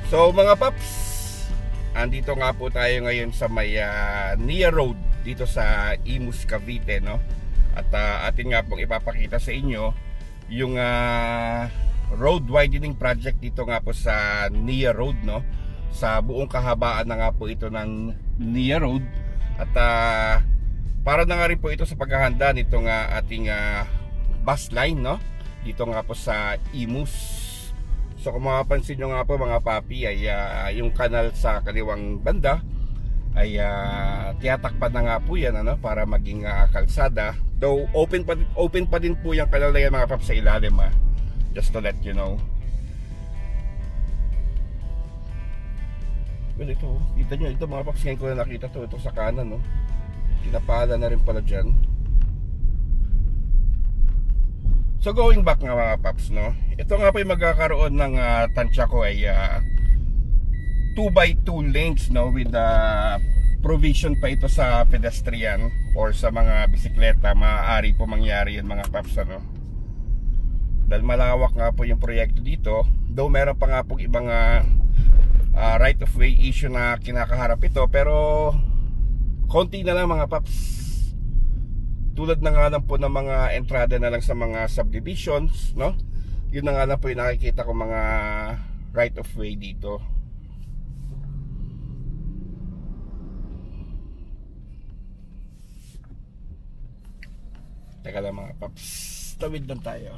So mga paps, andito nga po tayo ngayon sa may Nia Road dito sa Imus, Cavite, no? At atin nga pong ipapakita sa inyo yung road widening project dito nga po sa Nia Road, no? Sa buong kahabaan na nga po ito ng Nia Road. At para na nga rin po ito sa paghahanda nitong ating bus line, no? Dito nga po sa Imus. So kung mapapansin nyo nga po mga papi, ay yung kanal sa kaliwang banda ay tiyatakpan na nga po yan, ano, para maging kalsada. Though open pa din po yung kanal na yan mga papi sa ilalim, just to let you know. Well, ito, kita nyo, ito mga papi, ngayon ko na nakita to, ito sa kanan, no? Tinapala na rin pala dyan. So going back nga mga paps, no, ito nga po yung magkakaroon ng tansya ko ay 2x2 lanes, no, with provision pa ito sa pedestrian or sa mga bisikleta. Maaari po mangyari yan mga paps, ano, dahil malawak nga po yung proyekto dito. Though meron pa nga po ibang right of way issue na kinakaharap ito, pero konti na lang mga paps. Tulad na nga lang po ng mga entrada na lang sa mga subdivisions, no? Yun na nga lang po yung nakikita ko mga right of way dito. Teka lang mga paps, tawid lang tayo.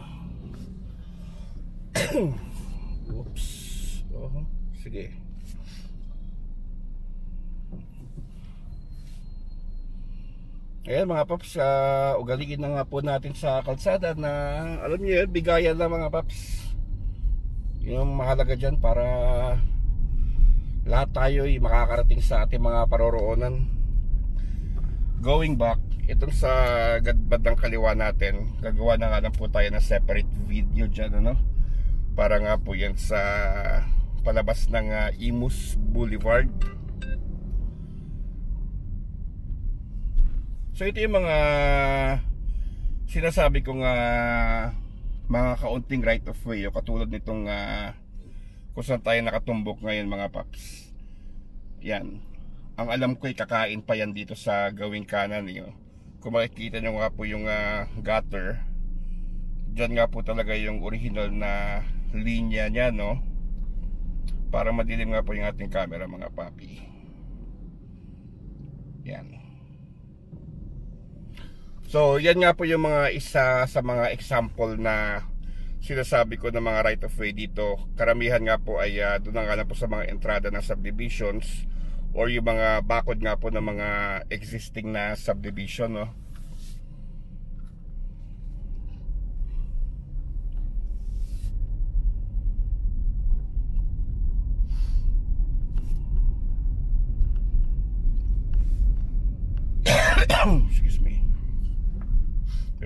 Oops. Sige. Ayan mga paps, ugaligin na nga po natin sa kalsada na, alam niyo yun, bigayan lang mga paps. Yung mahalaga dyan para lahat tayo ay makakarating sa ating mga paroroonan. Going back, itong sa bandang kaliwa natin, gagawa na nga lang po tayo ng separate video dyan, ano? Para nga po yan sa palabas ng Imus Boulevard. So ito yung mga sinasabi kong mga kaunting right of way, o katulad nitong kung saan tayo nakatumbok ngayon mga paps. Yan, ang alam ko ay kakain pa yan dito sa gawing kanan, yun. Kung makikita nyo nga po yung gutter, dyan nga po talaga yung original na linya nya, no? Para madilim nga po yung ating camera mga papi. Yan. So yan nga po yung mga isa sa mga example na sinasabi ko ng mga right of way dito. Karamihan nga po ay doon nga lang po sa mga entrada ng subdivisions or yung mga bakod nga po ng mga existing na subdivision, no? Excuse me.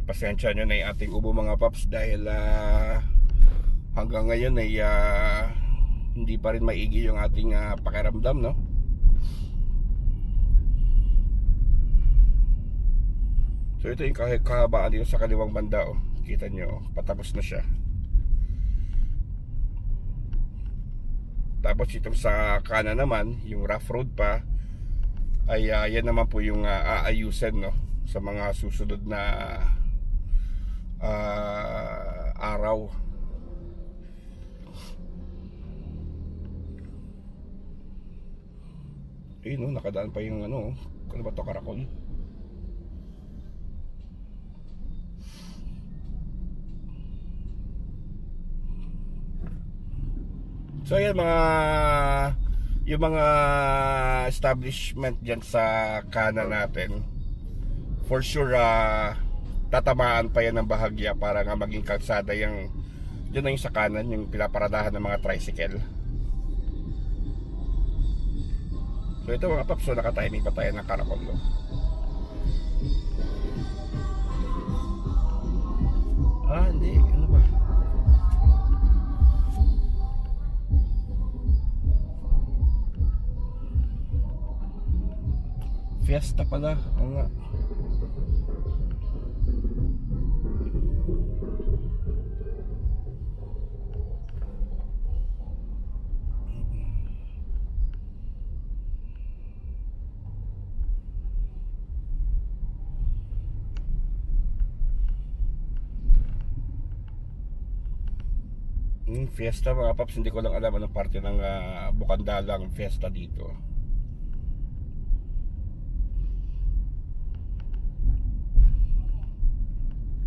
Pasensya nyo na yung ating ubo mga paps dahil hanggang ngayon ay hindi pa rin maigi yung ating pakiramdam, no? So ito yung kahabaan dito sa kaliwang banda, oh. Kita nyo, patapos na siya. Tapos itong sa kanan naman, yung rough road pa, ay yan naman po yung aayusin, no, sa mga susunod na araw. No, nakadaan pa yung ano ba to, karakol. So ayan yung mga establishment dyan sa kanan natin, for sure tatamaan pa yan ng bahagya para nga maging kalsada yung yun na yung sa kanan, yung pinaparadahan ng mga tricycle. So ito mga paps, so nakatiming pa tayo ng karakol, no? Hindi, ano ba? Fiesta pala, oo nga. Fiesta mga paps, hindi ko lang alam anong parte ng Bukandalang Fiesta dito.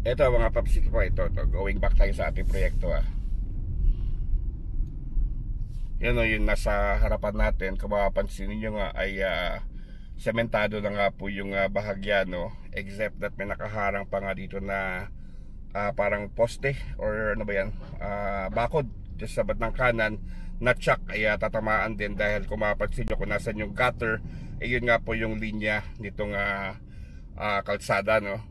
Ito mga paps, ito po, ito going back tayo sa ating proyekto Yan o, yung nasa harapan natin, kung mapapansin niyo nga ay sementado na nga po yung bahagya, no? Except that may nakaharang pa nga dito na parang poste or ano ba yan, bakod just sa bat ng kanan na tsak ay tatamaan din, dahil kung mapapansin nyo kung nasan yung gutter, yun nga po yung linya nitong kalsada, no?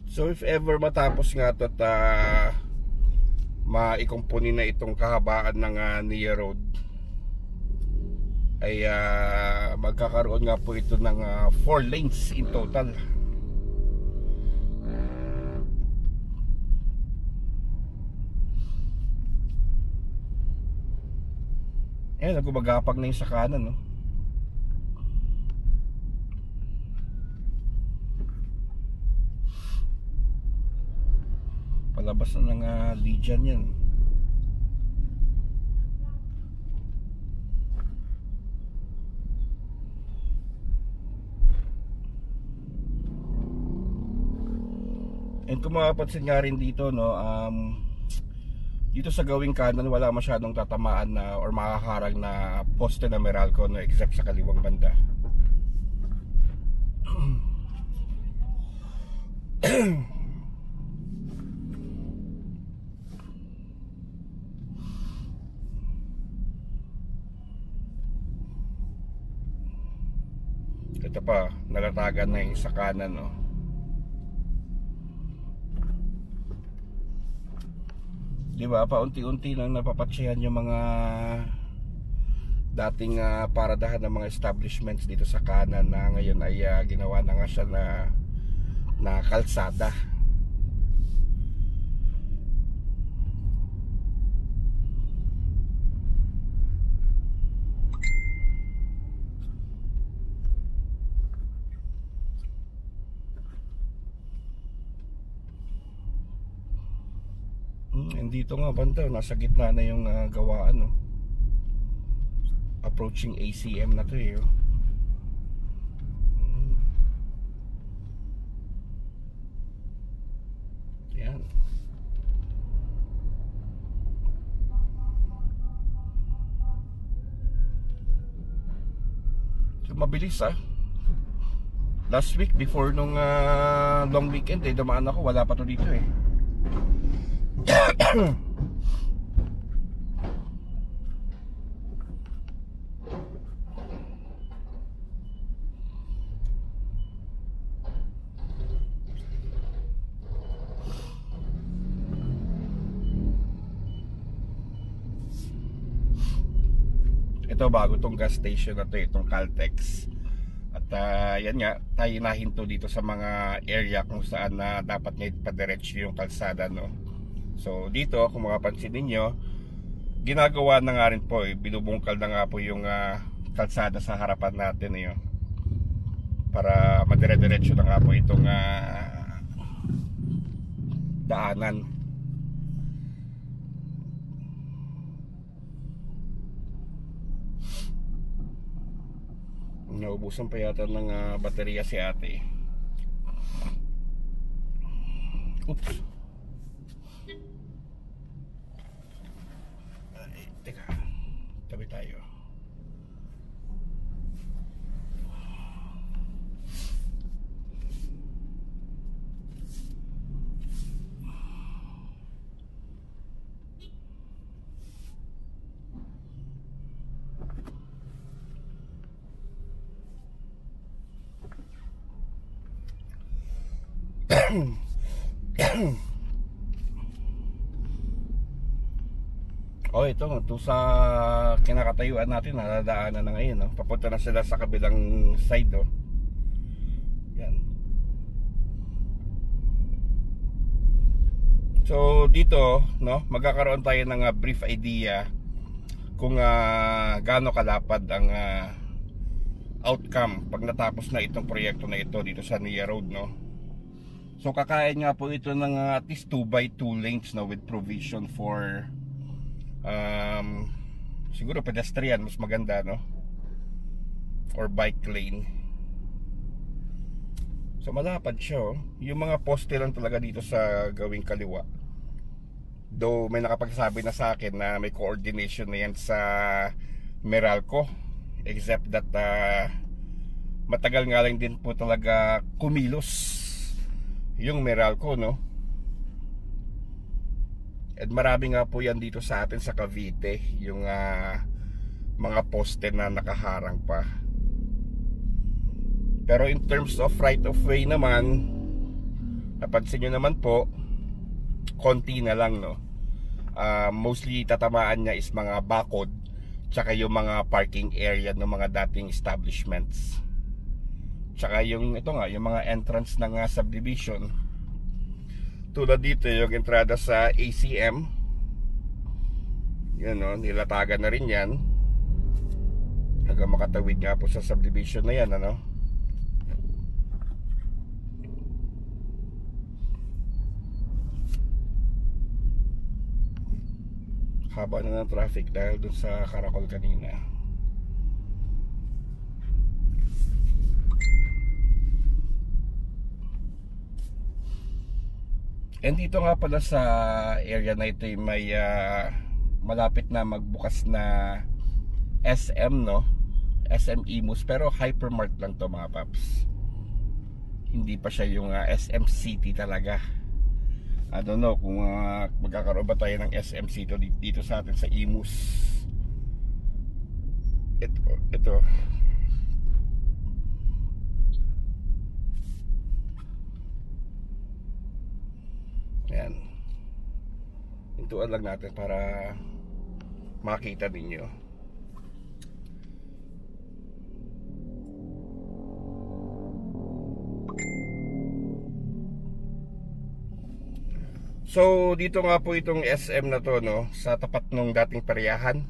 So if ever matapos nga ito at maikumpuni na itong kahabaan ng Nia Road, ay magkakaroon nga po ito ng 4 lanes in total. Ayan, nagumagapag na yung sa kanan, no? Palabas na ng Legion yan. And kung mapapansin nga rin dito, no, dito sa gawing kanan wala masyadong tatamaan na or makaharang na poste na Meralco, no, except sa kaliwang banda. Ito pa, nalatagan na yung sa kanan, no. Diba, paunti-unti nang napapatsyahan yung mga dating paradahan ng mga establishments dito sa kanan, na ngayon ay ginawa na nga siya na kalsada. And dito nga banda, nasa gitna na yung gawaan, no? Approaching ACM na to oh. Yan. So mabilis last week before nung long weekend dumaan ako, wala pa to dito Ito, bago tong gas station na to, itong Caltex. At yan nga, tayo nahinto dito sa mga area kung saan dapat nga ipadiretso yung kalsada, no? So dito, kung makapansin ninyo, ginagawa na nga rin po, binubungkal na nga po yung kalsada sa harapan natin para madire-diretso na nga po itong daanan. Naubusan pa yata ng baterya si ate. Oops. Ay, teka. Tabi tayo. Oh, ito sa kinakatayuan natin, nadadaanan na ngayon, no? Papunta na sila sa kabilang side, no? Yan. So dito, no, magkakaroon tayo ng brief idea kung gaano kalapad ang outcome pag natapos na itong proyekto na ito dito sa Nia Road, no? So kakain nga po ito ng at least 2x2 lanes, no, with provision for siguro pedestrian, mas maganda, no, or bike lane. So malapad siya, oh. Yung mga poste lang talaga dito sa gawing kaliwa. Though may nakapagsabi na sa akin na may coordination na yan sa Meralco, except that matagal nga lang din po talaga kumilos yung Meralco, no? At marami nga po yan dito sa atin sa Cavite, yung mga poste na nakaharang pa. Pero in terms of right of way naman, napansin nyo naman po, konti na lang, no? Mostly tatamaan niya is mga bakod, tsaka yung mga parking area ng mga dating establishments, tsaka yung ito nga, yung mga entrance ng subdivision. Tulad dito yung entrada sa ACM, yan, no, nilatagan na rin yan hanggang makatawid nga po sa subdivision na yan, ano. Haba na ng traffic dahil dun sa karakol kanina. And dito nga pala sa area na ito may malapit na magbukas na SM, no? SM Imus, pero hypermart lang to, mga paps. Hindi pa siya yung SM City talaga. I don't know kung magkakaroon ba tayo ng SM City dito sa atin sa Imus. Ito. Yan. Hintuan lang natin para makita ninyo. So dito nga po itong SM na to, no, sa tapat ng dating peryahan.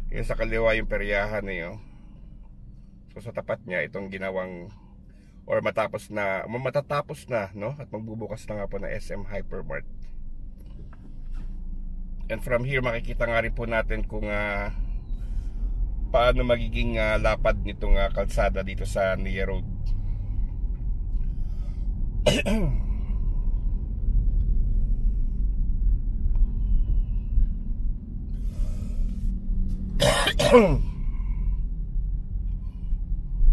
Yung sa kaliwa yung peryahan niyo. So sa tapat niya itong ginawang, or matatapos na, no, at magbubukas na nga po na SM Hypermart. And from here makikita nga rin po natin kung paano magiging lapad nitong kalsada dito sa Nia Road.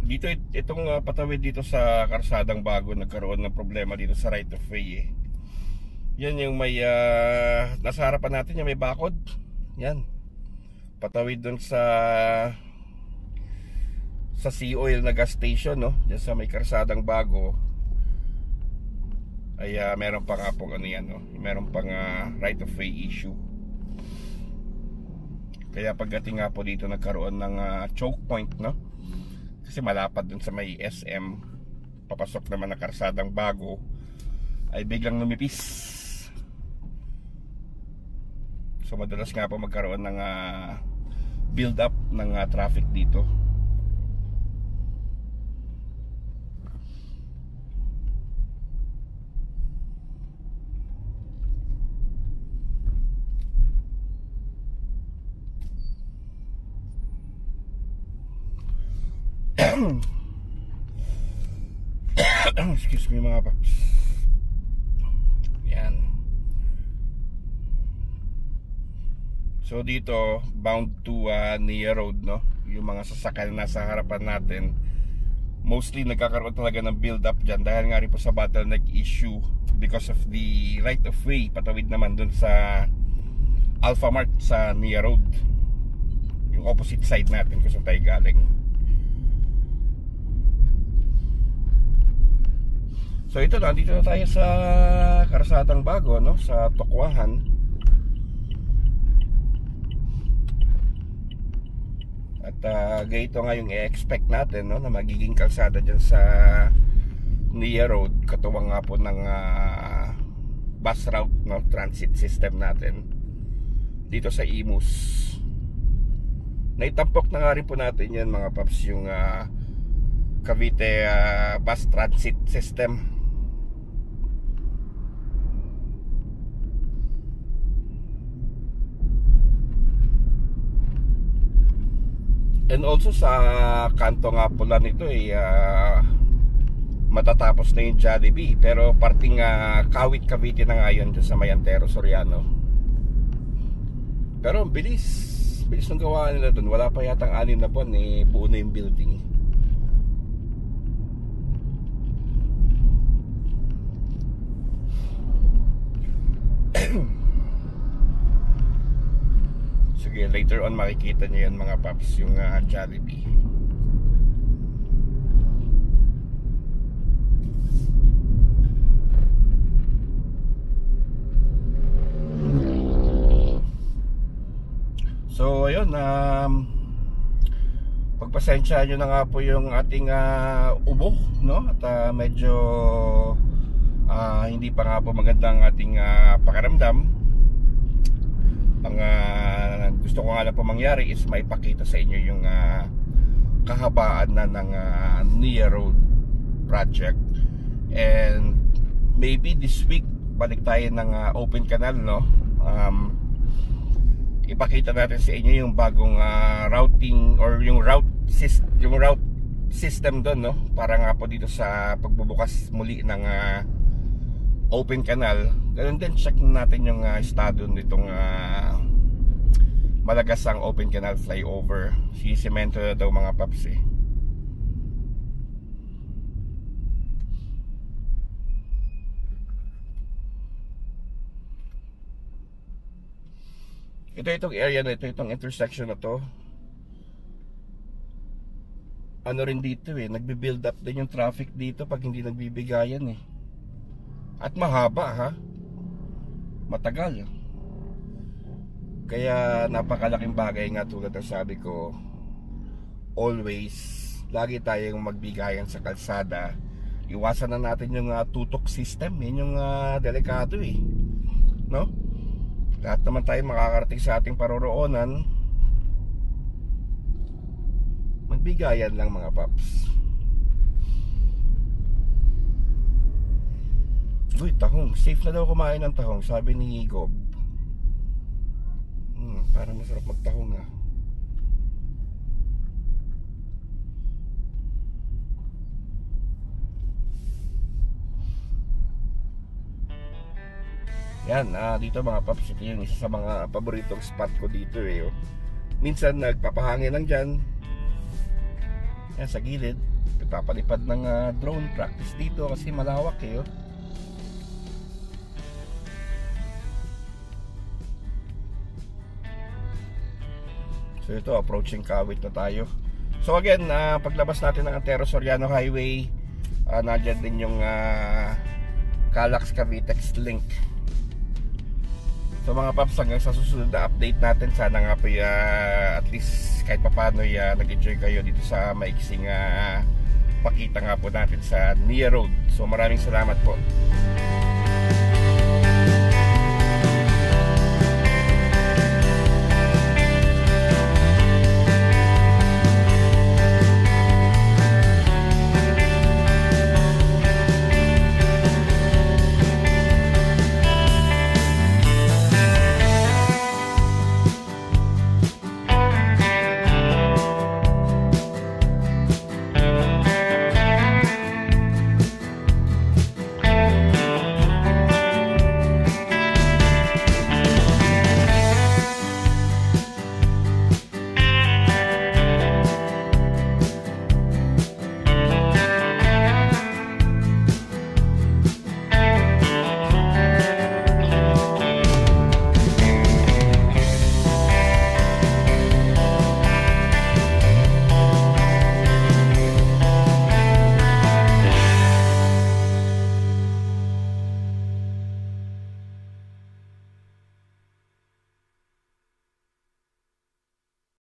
Dito itong patawid dito sa Karsadang Bago, nagkaroon ng problema dito sa right of way, eh. Yan yung may nasa harapan natin, yung may bakod. Yan. Patawid dun sa Sea Oil na gas station, no? Diyan sa may Karsadang Bago. Ay meron pa nga pong ano yan, no? Meron pang right of way issue. Kaya pagdating nga po dito nagkaroon ng choke point, no? Kasi malapad dun sa may SM, papasok naman na Karsadang Bago, ay biglang lumipis. So madalas nga po magkaroon ng build up ng traffic dito. Excuse me mga paps. Yan. So dito bound to Nia Road, no? Yung mga sasakyan na nasa harapan natin, mostly nagkakaroon talaga ng build up dyan dahil nga rin po sa bottleneck issue because of the right of way patawid naman dun sa Alpha Mart sa Nia Road, yung opposite side natin kung saan tayo galing. So ito na, dito na tayo sa Karasadang Bago, no? Sa Tokwahan. At ganito nga yung i-expect natin, no? Na magiging kalsada dyan sa Nia Road, katuwang nga po ng bus route, no? Transit system natin dito sa Imus. Naitampok na nga rin po natin yan mga paps, yung Cavite bus transit system. And also sa kanto nga pula nito matatapos na yung Jollibee, pero parting Kawit Cavite na nga yun sa may Antero Soriano. Pero bilis ng gawa nila dun. Wala pa yatang 6 na buwan buo na yung building. Sige, later on makikita nyo yan mga paps, yung Jollibee. So ayun, pagpasensya nyo na nga po yung ating ubo, no? At medyo hindi pa nga po magandang ating pakiramdam. Ang gusto ko nga lang po mangyari is maipakita sa inyo yung kahabaan na ng Nia Road project. And maybe this week balik tayo ng open canal, no? Ipakita natin sa inyo yung bagong routing or yung route system doon, no? Para nga po dito sa pagbubukas muli ng open canal. Ganun din, check natin yung estado nitong Malagasang open canal flyover. Sisemento na daw mga paps Itong area na ito, itong intersection na to, ano rin dito nagbi-build up din yung traffic dito pag hindi nagbibigayan At mahaba matagal. Kaya napakalaking bagay nga tulad ng sabi ko, always lagi tayong magbigayan sa kalsada. Iwasan na natin yung tutok system. Yun yung delikado no? Lahat naman tayo makakarating sa ating paroroonan. Magbigayan lang mga paps. Uy, tahong. Safe na daw kumain ng tahong, sabi ni Gob. Parang masarap magtahong Yan, dito mga paps, ito yung isa sa mga paboritong spot ko dito Minsan nagpapahangin lang dyan. Yan, sa gilid. Nagpapalipad ng drone practice dito kasi malawak So ito, approaching Kawit na tayo. So again, paglabas natin ng Antero Soriano Highway, nandyan din yung Calax Cavitex link. So mga paps, hanggang sa susunod na update natin, sana nga po at least kahit papano nag-enjoy kayo dito sa maiksing pakita nga po natin sa Nia Road. So maraming salamat po.